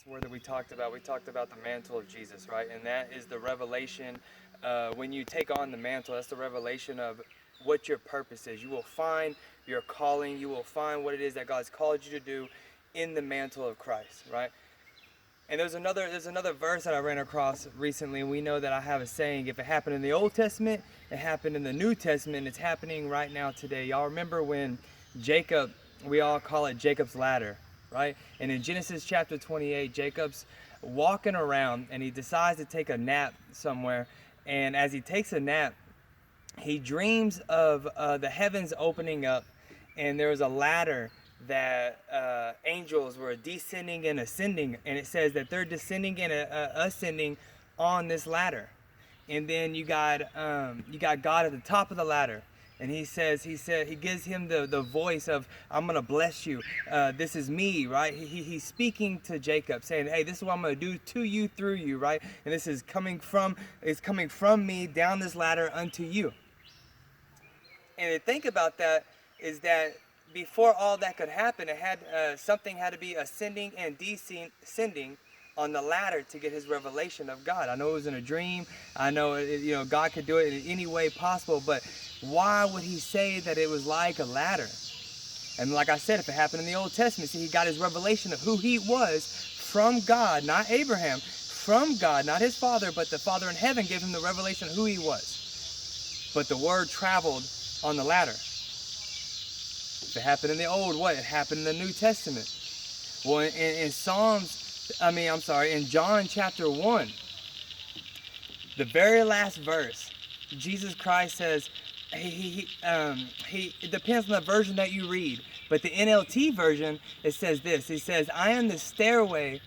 word that we talked about the mantle of Jesus, right? And that is the revelation. When you take on the mantle, that's the revelation of what your purpose is. You will find your calling. You will find what it is that God's called you to do in the mantle of Christ, right? And there's another verse that I ran across recently, and we know that I have a saying: if it happened in the Old Testament, it happened in the New Testament, it's happening right now today. Y'all remember when Jacob, we all call it Jacob's ladder, right? And in Genesis chapter 28, Jacob's walking around and he decides to take a nap somewhere. And as he takes a nap, he dreams of the heavens opening up, and there was a ladder that angels were descending and ascending, and it says that they're descending and ascending on this ladder. And then you got God at the top of the ladder, and he gives him the voice of, I'm gonna bless you. This is me, right? He's speaking to Jacob, saying, hey, this is what I'm gonna do to you, through you, right? And this is coming from me down this ladder unto you. And to think about that is that before all that could happen, it had something had to be ascending and descending on the ladder to get his revelation of God. I know it was in a dream. I know God could do it in any way possible, but why would he say that it was like a ladder? And like I said, if it happened in the Old Testament, see, he got his revelation of who he was from God, not Abraham, from God, not his father, but the Father in heaven gave him the revelation of who he was. But the word traveled on the ladder. If it happened in the Old, what? It happened in the New Testament. Well, in John chapter 1, the very last verse, Jesus Christ says, it depends on the version that you read, but the NLT version, it says this. It says, I am the stairway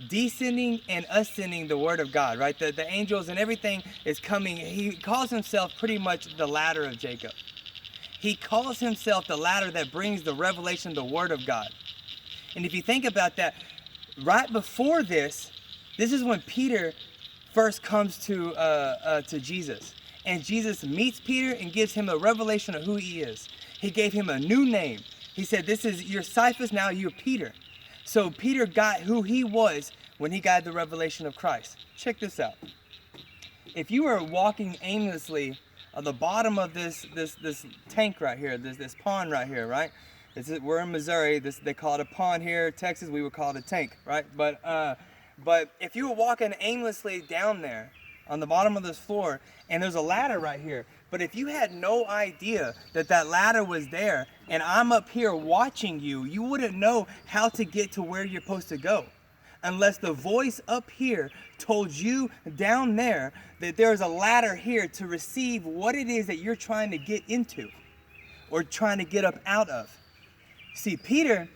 descending and ascending the word of God, right? The angels and everything is coming. He calls himself pretty much the ladder of Jacob. He calls himself the ladder that brings the revelation, the word of God. And if you think about that, right before this is when Peter first comes to Jesus. And Jesus meets Peter and gives him a revelation of who he is. He gave him a new name. He said, this is your Cephas, now you're Peter. So Peter got who he was when he got the revelation of Christ. Check this out. If you were walking aimlessly on the bottom of this tank right here, this pond right here, right? We're in Missouri. They call it a pond here. Texas, we would call it a tank, right? But if you were walking aimlessly down there on the bottom of this floor, and there's a ladder right here, but if you had no idea that ladder was there, and I'm up here watching you, you wouldn't know how to get to where you're supposed to go, unless the voice up here told you down there that there's a ladder here to receive what it is that you're trying to get into or trying to get up out of. See, Peter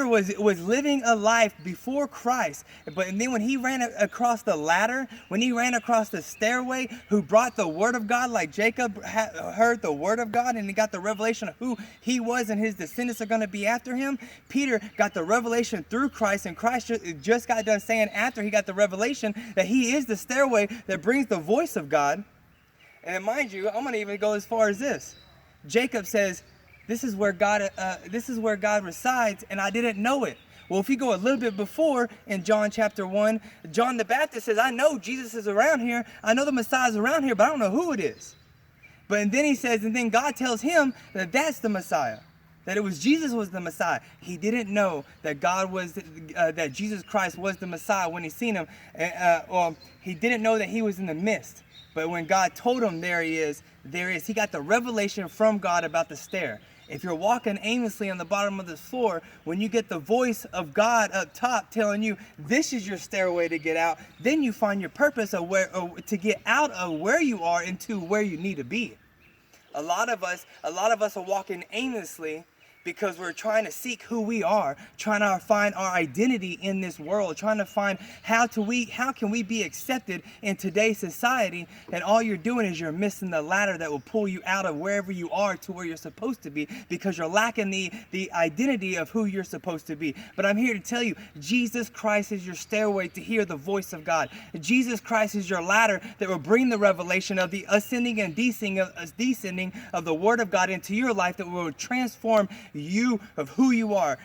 was living a life before Christ, and then when he ran across the ladder, when he ran across the stairway, who brought the word of God, like Jacob heard the word of God and he got the revelation of who he was and his descendants are going to be after him. Peter got the revelation through Christ, and Christ just got done saying after he got the revelation that he is the stairway that brings the voice of God. And mind you, I'm going to even go as far as this. Jacob says, this is where God resides, and I didn't know it. Well, if you go a little bit before in John chapter 1, John the Baptist says, I know Jesus is around here. I know the Messiah is around here, but I don't know who it is. And then God tells him that that's the Messiah, that it was Jesus was the Messiah. He didn't know that that Jesus Christ was the Messiah when he seen him, or he didn't know that he was in the midst. But when God told him, there he is. He got the revelation from God about the stair. If you're walking aimlessly on the bottom of this floor, when you get the voice of God up top telling you this is your stairway to get out, then you find your purpose of to get out of where you are into where you need to be. A lot of us are walking aimlessly because we're trying to seek who we are, trying to find our identity in this world, trying to find how can we be accepted in today's society, and all you're doing is you're missing the ladder that will pull you out of wherever you are to where you're supposed to be, because you're lacking the identity of who you're supposed to be. But I'm here to tell you, Jesus Christ is your stairway to hear the voice of God. Jesus Christ is your ladder that will bring the revelation of the ascending and descending of the Word of God into your life, that will transform you of who you are.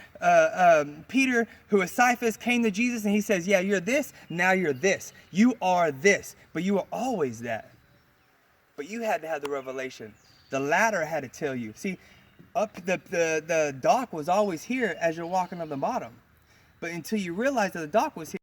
Peter, who is Cephas, came to Jesus and he says, yeah, you're this, now you're this. You are this, but you were always that. But you had to have the revelation. The ladder had to tell you. See, up the dock was always here as you're walking on the bottom. But until you realize that the dock was here,